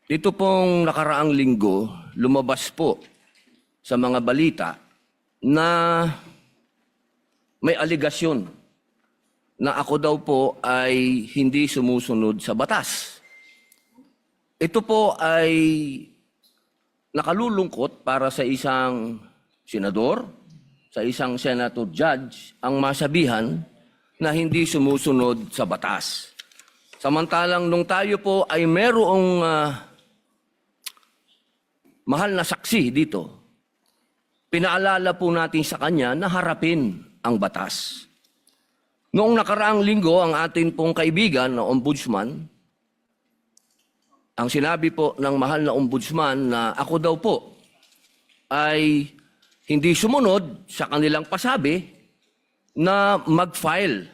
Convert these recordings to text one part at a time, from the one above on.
Dito pong nakaraang linggo, lumabas po sa mga balita na may aligasyon na ako daw po ay hindi sumusunod sa batas. Ito po ay nakalulungkot para sa isang senador, sa isang senator judge, ang masabihan na hindi sumusunod sa batas. Samantalang nung tayo po ay merong mahal na saksi dito, pinaalala po natin sa kanya na harapin ang batas. Noong nakaraang linggo, ang atin pong kaibigan na ombudsman, ang sinabi po ng mahal na ombudsman na ako daw po ay hindi sumunod sa kanilang pasabi na mag-file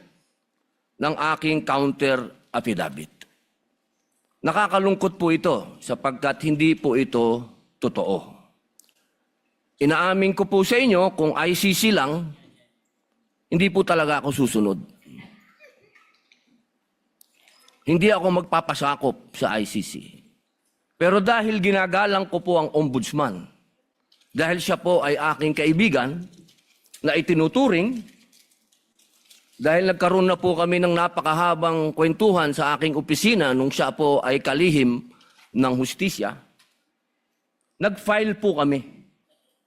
ng aking counter affidavit. Nakakalungkot po ito sapagkat hindi po ito totoo. Inaamin ko po sa inyo kung ICC lang, hindi po talaga ako susunod. Hindi ako magpapasakop sa ICC. Pero dahil ginagalang ko po ang ombudsman, dahil siya po ay aking kaibigan na itinuturing, dahil nagkaroon na po kami ng napakahabang kwentuhan sa aking opisina nung siya po ay kalihim ng hustisya, nag-file po kami.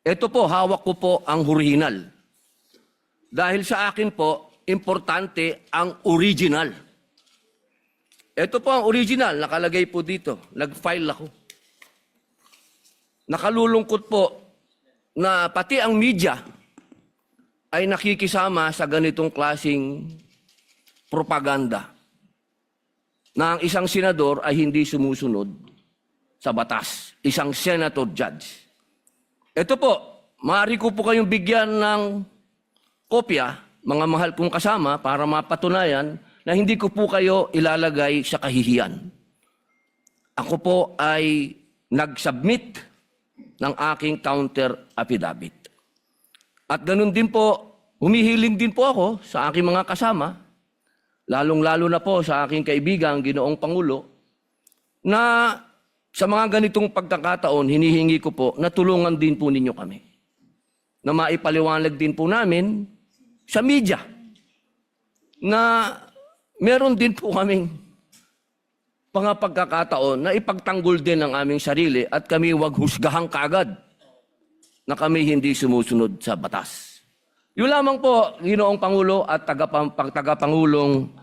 Ito po, hawak ko po ang original. Dahil sa akin po, importante ang original. Ito po ang original, nakalagay po dito. Nag-file ako. Nakalulungkot po na pati ang media ay nakikisama sa ganitong klasing propaganda na ang isang senador ay hindi sumusunod sa batas. Isang senator judge. Ito po, maaari ko po kayong bigyan ng kopya, mga mahal kong kasama, para mapatunayan na hindi ko po kayo ilalagay sa kahihiyan. Ako po ay nag-submit ng aking counter affidavit. At ganun din po, humihiling din po ako sa aking mga kasama, lalong-lalo na po sa aking kaibigan, Ginoong Pangulo, na sa mga ganitong pagkakataon, hinihingi ko po na tulungan din po ninyo kami. Na maipaliwanag din po namin sa media na meron din po kaming mga pagkakataon na ipagtanggol din ang aming sarili at kami wag husgahang kaagad na kami hindi sumusunod sa batas. Yun lamang po, Ginoong Pangulo at tagapangulong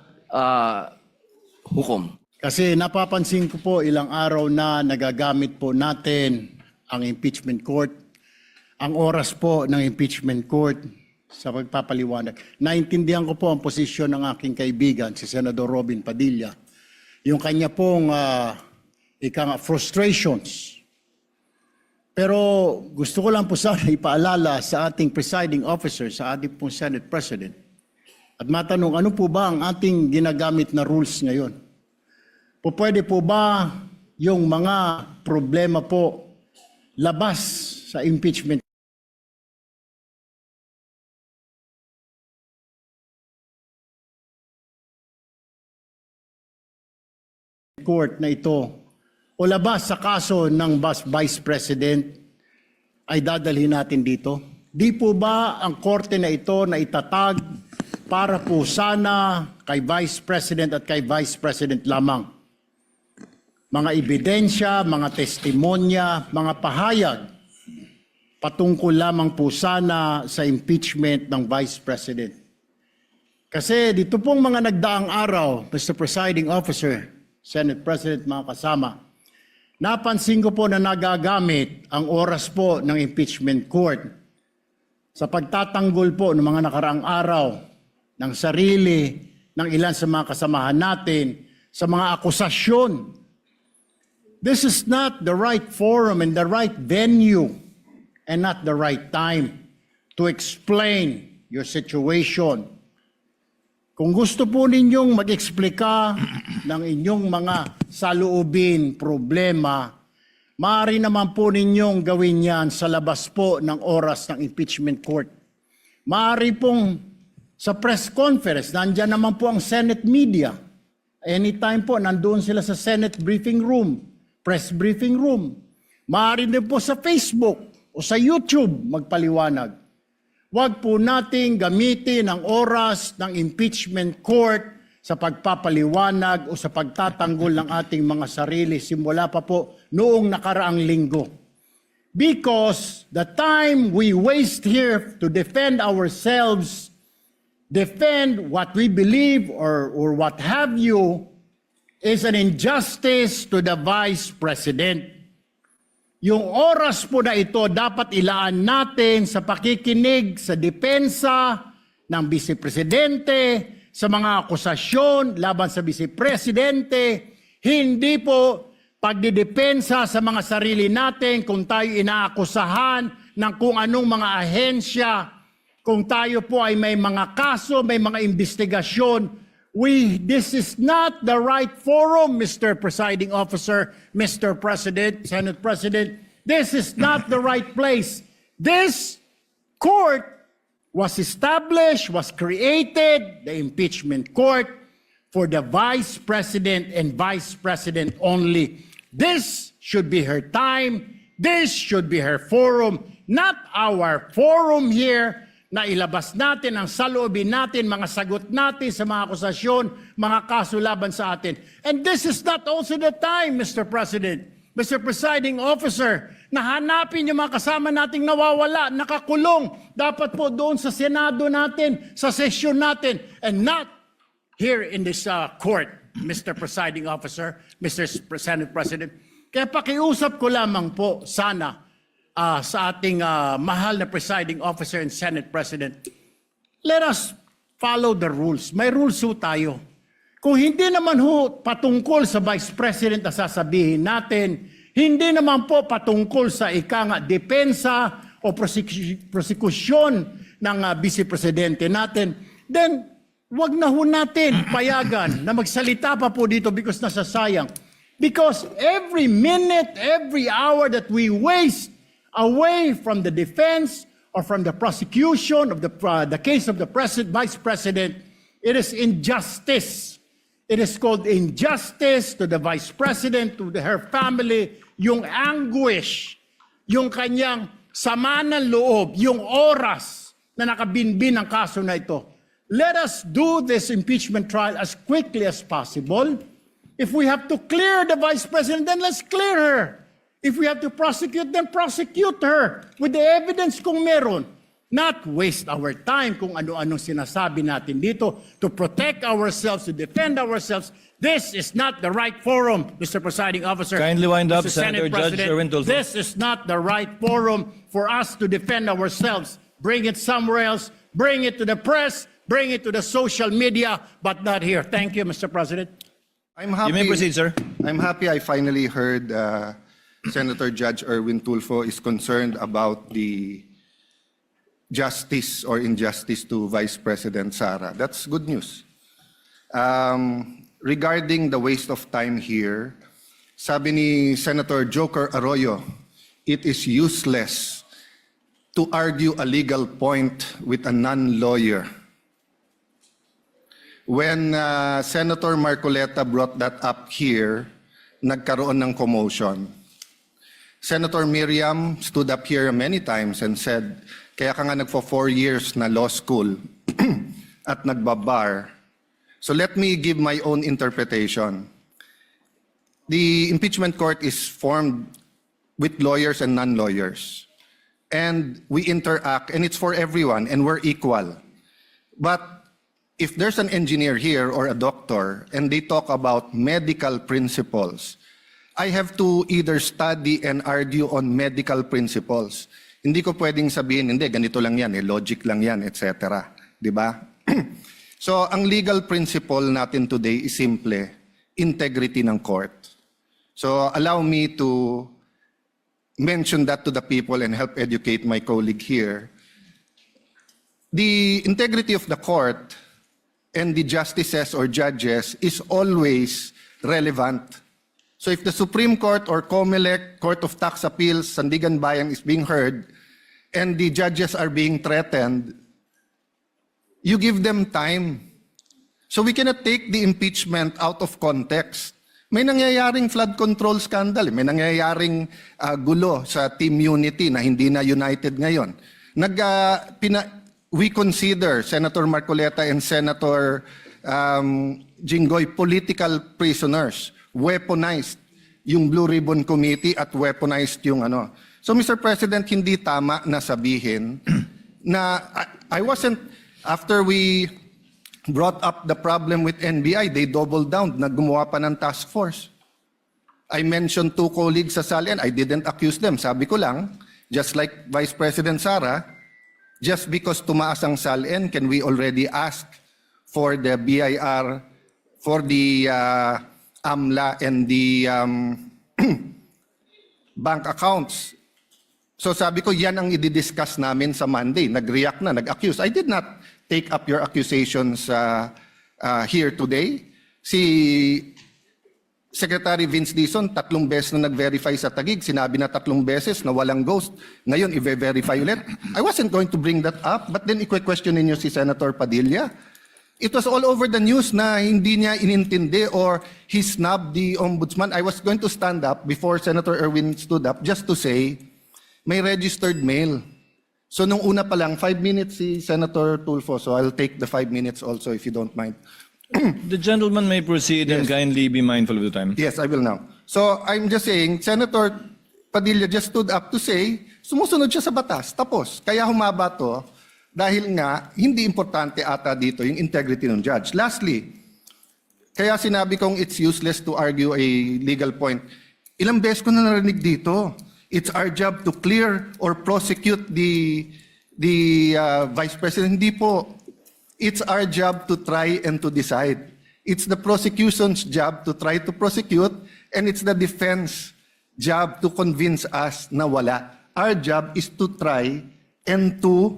hukom. Kasi napapansin ko po ilang araw na nagagamit po natin ang impeachment court, ang oras po ng impeachment court sa pagpapaliwanag. Naintindihan ko po ang posisyon ng aking kaibigan, si Senador Robin Padilla, yung kanya pong frustrations. Pero gusto ko lang po sana ipaalala sa ating presiding officer, sa ating pong Senate President, at matanong ano po ba ang ating ginagamit na rules ngayon? Pwede po ba yung mga problema po labas sa impeachment court na ito o labas sa kaso ng Vice President ay dadalhin natin dito? Di po ba ang korte na ito na itatag para po sana kay Vice President at kay Vice President lamang? Mga ebidensya, mga testimonya, mga pahayag patungkol lamang po sana sa impeachment ng Vice President. Kasi dito pong mga nagdaang araw, Mr. Presiding Officer, Senate President, mga kasama, napansin ko po na nagagamit ang oras po ng impeachment court sa pagtatanggol po ng mga nakaraang araw ng sarili ng ilan sa mga kasamahan natin sa mga akusasyon. This is not the right forum and the right venue and not the right time to explain your situation. Kung gusto po ninyong mag-eksplika ng inyong mga saloobin, problema, maaari naman po ninyong gawin yan sa labas po ng oras ng impeachment court. Maaari pong sa press conference, nandyan naman po ang Senate media. Anytime po, nandoon sila sa Senate briefing room. press briefing room. Maaari din po sa Facebook o sa YouTube magpaliwanag. Huwag po nating gamitin ang oras ng impeachment court sa pagpapaliwanag o sa pagtatanggol ng ating mga sarili simula pa po noong nakaraang linggo. Because the time we waste here to defend ourselves, defend what we believe or what have you, is an injustice to the Vice President. Yung oras po na ito dapat ilaan natin sa pakikinig sa depensa ng Vice Presidente, sa mga akusasyon laban sa Vice Presidente, hindi po pagdidepensa sa mga sarili natin kung tayo inaakusahan ng kung anong mga ahensya, kung tayo po ay may mga kaso, may mga investigasyon. This is not the right forum, Mr. Presiding Officer, Mr. President, Senate President. This is not the right place. This court was established, was created, the impeachment court, for the Vice President and Vice President only. This should be her time. This should be her forum, not our forum here na ilabas natin ang saloobin natin, mga sagot natin sa mga akusasyon, mga kaso laban sa atin. And this is not also the time, Mr. President, Mr. Presiding Officer, na hanapin yung mga kasama nating nawawala, nakakulong, dapat po doon sa Senado natin, sa sesyon natin, and not here in this court, Mr. Presiding Officer, Mr. Senate President. Kaya pakiusap ko lamang po sana sa ating mahal na Presiding Officer and Senate President, let us follow the rules. May rules ho tayo. Kung hindi naman ho patungkol sa Vice President na sasabihin natin, hindi naman po patungkol sa depensa o prosekusyon ng Vice Presidente natin, then wag na ho natin payagan na magsalita pa po dito because nasasayang. Because every minute, every hour that we waste away from the defense or from the prosecution of the case of the Vice President, it is injustice. It is called injustice to the Vice President, to her family, yung anguish, yung kanyang sama ng loob, yung oras na nakabinbin ang kaso na ito. Let us do this impeachment trial as quickly as possible. If we have to clear the Vice President, then let's clear her. If we have to prosecute, then prosecute her with the evidence kung meron. Not waste our time kung ano-anong sinasabi natin dito to protect ourselves, to defend ourselves. This is not the right forum, Mr. Presiding Officer. Kindly wind up, Mr. Senator Senate Judge President. Erwin Tulfo. This is not the right forum for us to defend ourselves. Bring it somewhere else. Bring it to the press. Bring it to the social media, but not here. Thank you, Mr. President. I'm happy. You may proceed, sir. I'm happy I finally heard Senator Judge Erwin Tulfo is concerned about the justice or injustice to Vice President Sara. That's good news. Regarding the waste of time here, sabi ni Senator Joker Arroyo, it is useless to argue a legal point with a non-lawyer. When Senator Marcoleta brought that up here, nagkaroon ng commotion. Senator Miriam stood up here many times and said, kaya ka nga nagpo 4 years na law school at nagbabar. So let me give my own interpretation. The impeachment court is formed with lawyers and non-lawyers. And we interact, and it's for everyone, and we're equal. But if there's an engineer here or a doctor, and they talk about medical principles, I have to either study and argue on medical principles. Hindi ko pwedeng sabihin, hindi, ganito lang yan, logic lang yan, etc. Di ba? So, ang legal principle natin today is simple, integrity ng court. So, allow me to mention that to the people and help educate my colleague here. The integrity of the court and the justices or judges is always relevant. So if the Supreme Court or COMELEC, Court of Tax Appeals, Sandigan Bayan is being heard, and the judges are being threatened, you give them time. So we cannot take the impeachment out of context. May nangyayaring flood control scandal, may nangyayaring gulo sa Team Unity na hindi na united ngayon. We consider Senator Marcoleta and Senator Jinggoy political prisoners, weaponized yung Blue Ribbon Committee at weaponized yung ano. So Mr. President, hindi tama na sabihin na I wasn't, after we brought up the problem with NBI, they doubled down, naggumawa pa ng task force. I mentioned 2 colleagues sa SALN, I didn't accuse them. Sabi ko lang, just like Vice President Sara, just because tumaas ang SALN, can we already ask for the BIR, for the AMLA and the bank accounts? So sabi ko, yan ang i-discuss namin sa Monday. Nag-react na, nag-accuse. I did not take up your accusations here today. Si Secretary Vince Dizon, 3 beses na nag-verify sa Taguig. Sinabi na 3 beses na walang ghost. Ngayon, i-verify ulit. I wasn't going to bring that up, but then i-question ninyo si Senator Padilla. It was all over the news na hindi niya inintindi or he snubbed the ombudsman. I was going to stand up before Senator Erwin stood up just to say, may registered mail. So nung una pa lang, 5 minutes si Senator Tulfo, so I'll take the 5 minutes also if you don't mind. The gentleman may proceed and kindly be mindful of the time. Yes, I will now. So I'm just saying, Senator Padilla just stood up to say, sumusunod siya sa batas, tapos. Kaya humaba to, dahil nga, hindi importante ata dito yung integrity ng judge. Lastly, kaya sinabi kong it's useless to argue a legal point. Ilang beses ko na narinig dito. It's our job to clear or prosecute the Vice President. Hindi po. It's our job to try and to decide. It's the prosecution's job to try to prosecute, and it's the defense job to convince us na wala. Our job is to try and to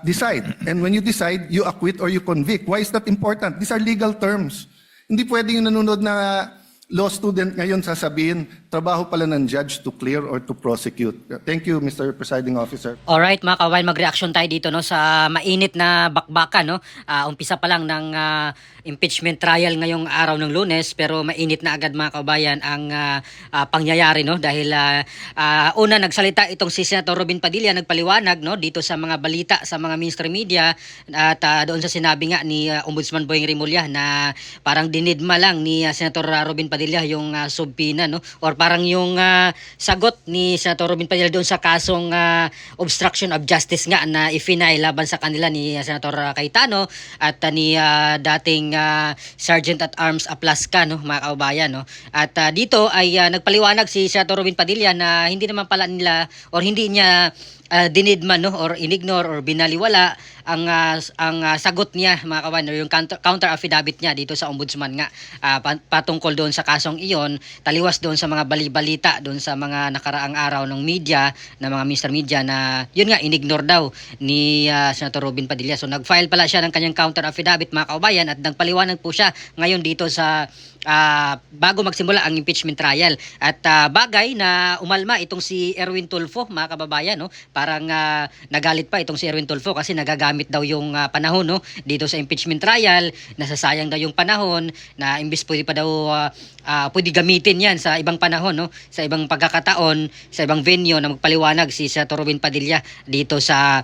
decide. And when you decide, you acquit or you convict. Why is that important? These are legal terms. Hindi pwedeng yung nanonood na law student ngayon sasabihin, trabaho pala ng judge to clear or to prosecute. Thank you, Mr. Presiding Officer. Alright mga kabayan, mag-reaction tayo dito no sa mainit na bakbakan no. Umpisa pa lang ng impeachment trial ngayong araw ng Lunes, pero mainit na agad mga kabayan ang pangyayari no dahil una nagsalita itong si Senator Robin Padilla, nagpaliwanag no dito sa mga balita sa mga mainstream media at doon sa sinabi nga ni Ombudsman Boying Rimulya na parang dinidma lang ni Senator Robin Padilla yung subpina no or parang yung sagot ni Senator Robin Padilla doon sa kasong obstruction of justice nga na ifinay laban sa kanila ni Senator Cayetano at ni dating Sergeant at Arms Aplasca no mga kaubayan no. At dito ay nagpaliwanag si Senator Robin Padilla na hindi naman pala nila or hindi niya dinidman no or inignore or binaliwala ang sagot niya mga kabayan yung counter affidavit niya dito sa ombudsman nga patungkol doon sa kasong iyon, taliwas doon sa mga bali-balita doon sa mga nakaraang araw ng media na mga Mr. Media na yun nga inignore daw ni Senator Robin Padilla. So nag-file pala siya ng kanyang counter affidavit mga kabayan at nagpaliwanag po siya ngayon dito sa bago magsimula ang impeachment trial at bagay na umalma itong si Erwin Tulfo mga kababayan no parang nagalit pa itong si Erwin Tulfo kasi nagagamit daw yung panahon no dito sa impeachment trial, nasasayang daw yung panahon na imbis pwede pa daw pwede gamitin yan sa ibang panahon no sa ibang pagkakataon sa ibang venue na magpaliwanag si Senator Robin Padilla dito sa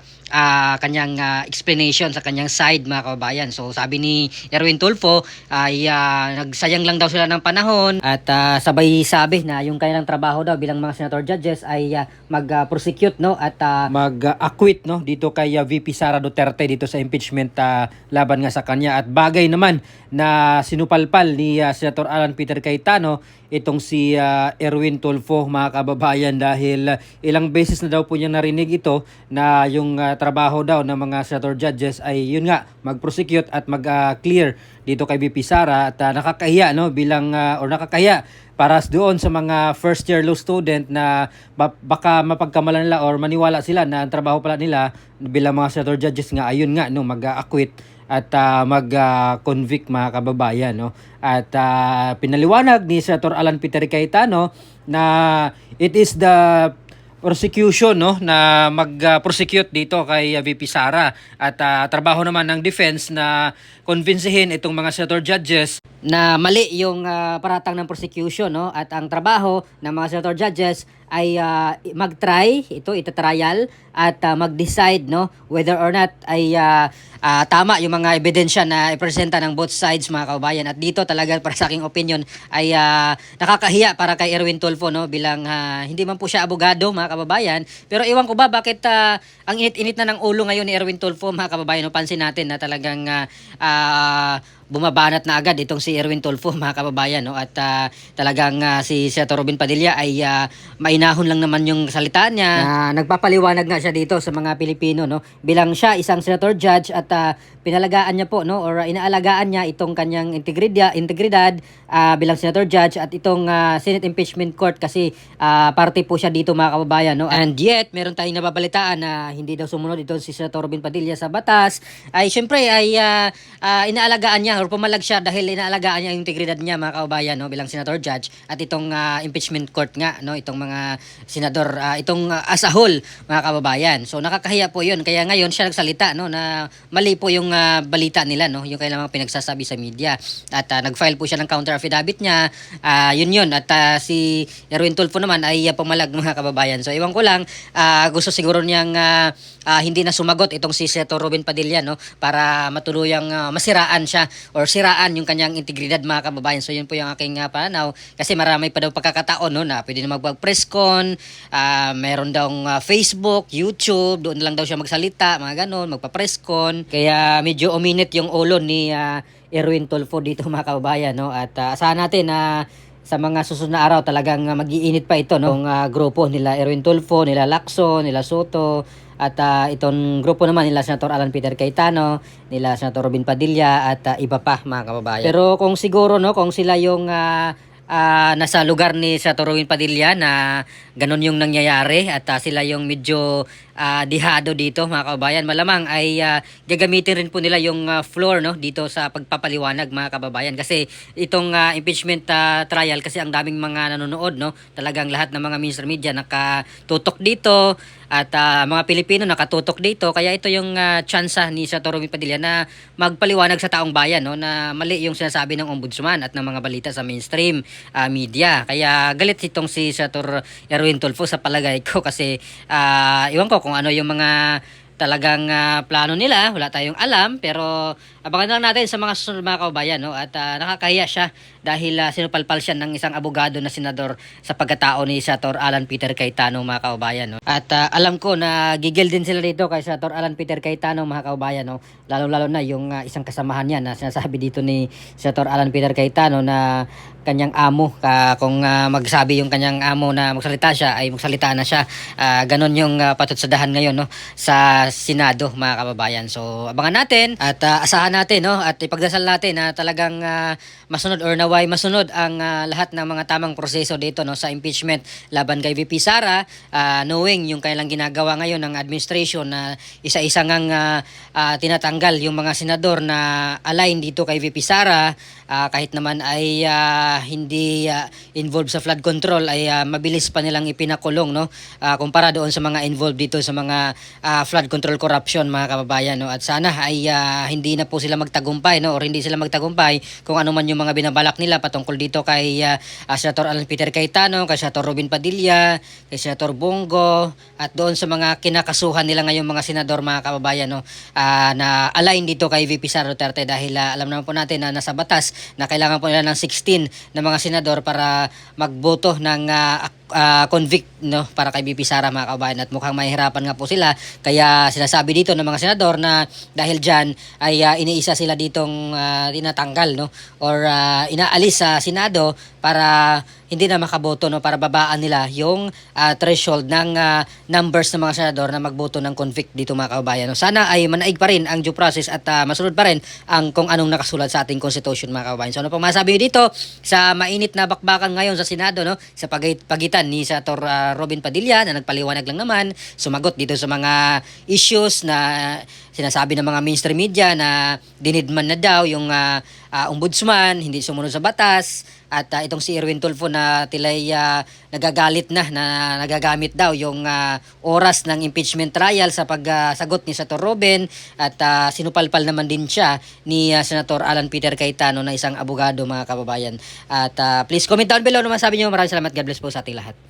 kanyang explanation sa kanyang side mga kababayan. So sabi ni Erwin Tulfo ay nagsayang lang daw sila ng panahon at sabay sabi na yung kanilang trabaho daw bilang mga senator judges ay mag-prosecute no at mag-acquit no dito kay VP Sara Duterte dito sa impeachment laban nga sa kanya at bagay naman na sinupalpal ni Senator Alan Peter Cayetano itong si Erwin Tulfo mga kababayan dahil ilang beses na daw po niya narinig ito na yung trabaho daw ng mga senator judges ay yun nga mag-prosecute at mag-clear dito kay VP Sara at nakakahiya no bilang or nakakahiya para doon sa mga first year law student na baka mapagkamalan nila or maniwala sila na ang trabaho pala nila bilang mga senator judges nga ayun nga no mag-acquit at mag-convict mga kababayan no at pinaliwanag ni Senator Alan Peter Cayetano na it is the prosecution no na mag-prosecute dito kay VP Sara at trabaho naman ng defense na konbinsihin itong mga senator judges na mali yung paratang ng prosecution no at ang trabaho ng mga senator judges ay mag-try itatrial at mag-decide no whether or not ay tama yung mga ebidensya na ipresenta ng both sides mga kababayan. At dito talaga para sa aking opinion ay nakakahiya para kay Erwin Tulfo no bilang hindi man po siya abogado mga kababayan, pero iwan ko ba bakit ang init-init na ng ulo ngayon ni Erwin Tulfo mga kababayan. No, pansin natin na talagang bumabanat na agad itong si Erwin Tulfo mga kababayan no at talagang si Senator Robin Padilla ay mainahon lang naman yung salita niya na nagpapaliwanag nga siya dito sa mga Pilipino no bilang siya isang senator judge at pinalagaan niya po no or inaalagaan niya itong kanyang integridad bilang senator judge at itong Senate Impeachment Court kasi parte po siya dito mga kababayan no. And yet meron tayong nababalitaan na hindi daw sumunod ito si Senator Robin Padilla sa batas ay syempre ay inaalagaan niya or pumalag siya dahil inaalagaan niya yung integridad niya mga kababayan no bilang senator judge at itong impeachment court nga no itong mga senador itong as a whole mga kababayan. So nakakahiya po 'yun kaya ngayon siya nagsalita no na mali po yung balita nila no yung kailangan pinagsasabi sa media at nag-file po siya ng counter affidavit niya yun at si Erwin Tulfo naman ay pumalag mga kababayan. So iwan ko lang gusto siguro niyang hindi na sumagot itong si Senator Robin Padilla no para matuluyang masiraan siya or siraan yung kanyang integridad mga kababayan. So yun po yung aking pananaw kasi marami pa daw pagkakataon no na pwede na mag-press con, meron daw Facebook, YouTube, doon lang daw siya magsalita, mga ganon, magpa-press con. Kaya medyo uminit yung ulo ni Erwin Tulfo dito mga kababayan no at asahan natin na sa mga susunod na araw talagang mag-iinit pa ito no ng grupo nila Erwin Tulfo, nila Lacson, nila Soto at itong grupo naman nila Senator Alan Peter Cayetano, nila Senator Robin Padilla at iba pa mga kababayan. Pero kung siguro no kung sila yung nasa lugar ni Senator Robin Padilla na ganun yung nangyayari at sila yung medyo dihado dito mga kababayan, malamang ay gagamitin rin po nila yung floor no dito sa pagpapaliwanag mga kababayan kasi itong impeachment trial kasi ang daming mga nanonood no talagang lahat ng mga mainstream media nakatutok dito at mga Pilipino nakatutok dito kaya ito yung tsansa ni Senator Robin Padilla na magpaliwanag sa taong bayan no na mali yung sinasabi ng ombudsman at ng mga balita sa mainstream media. Kaya galit itong si Senator Erwin Tulfo sa palagay ko kasi iwan ko kung ano yung mga talagang plano nila, wala tayong alam pero abangan lang natin sa mga susunod mga kababayan no at nakakahiya siya dahil sinupalpal siya ng isang abogado na senador sa pagkatao ni Senator Alan Peter Cayetano mga kababayan no. At alam ko na gigil din sila dito kay Senator Alan Peter Cayetano mga kababayan no lalo na yung isang kasamahan niya na sinasabi dito ni Senator Alan Peter Cayetano na kanyang amo kung magsabi yung kanyang amo na magsalita siya ay magsalita na siya ganon yung patutsadahan ngayon no sa Senado mga kababayan. So abangan natin at asahan natin no at ipagdasal natin na talagang masunod or naway masunod ang lahat ng mga tamang proseso dito no sa impeachment laban kay VP Sara knowing yung kailang ginagawa ngayon ng administration na isa-isa ngang tinatanggal yung mga senador na align dito kay VP Sara kahit naman ay hindi involved sa flood control ay mabilis pa nilang ipinakulong no kumpara doon sa mga involved dito sa mga flood control corruption mga kababayan no at sana ay hindi na po sila magtagumpay no or hindi sila magtagumpay kung ano man yung mga binabalak nila patungkol dito kay Senator Alan Peter Cayetano, kay Senator Robin Padilla, kay Senator Bongo at doon sa mga kinakasuhan nila ngayong mga senador mga kababayan no na align dito kay VP Sara Duterte dahil alam naman po natin na nasa batas na kailangan po nila ng 16 na mga senador para magboto ng convict no para kay VP Sara mga kababayan at mukhang mahihirapan nga po sila kaya sinasabi dito ng mga senador na dahil diyan ay iniisa sila ditong tinatanggal no or inaalis sa Senado para hindi na makaboto no para babaan nila yung threshold ng numbers ng mga senador na magboto ng convict dito mga kababayan. No, sana ay manaig pa rin ang due process at masunod pa rin ang kung anong nakasulat sa ating constitution mga kababayan. So ano pang masabi niyo dito sa mainit na bakbakan ngayon sa Senado no sa pagitan ni Senator Robin Padilla na nagpaliwanag lang naman sumagot dito sa mga issues na sinasabi ng mga mainstream media na dinidman na daw yung ombudsman, hindi sumunod sa batas at itong si Erwin Tulfo na tilay nagagalit na nagagamit daw yung oras ng impeachment trial sa pagsagot ni Senator Robin at sinupalpal naman din siya ni Senator Alan Peter Cayetano na isang abogado mga kababayan. At please comment down below naman sabi niyo. Maraming salamat. God bless po sa ating lahat.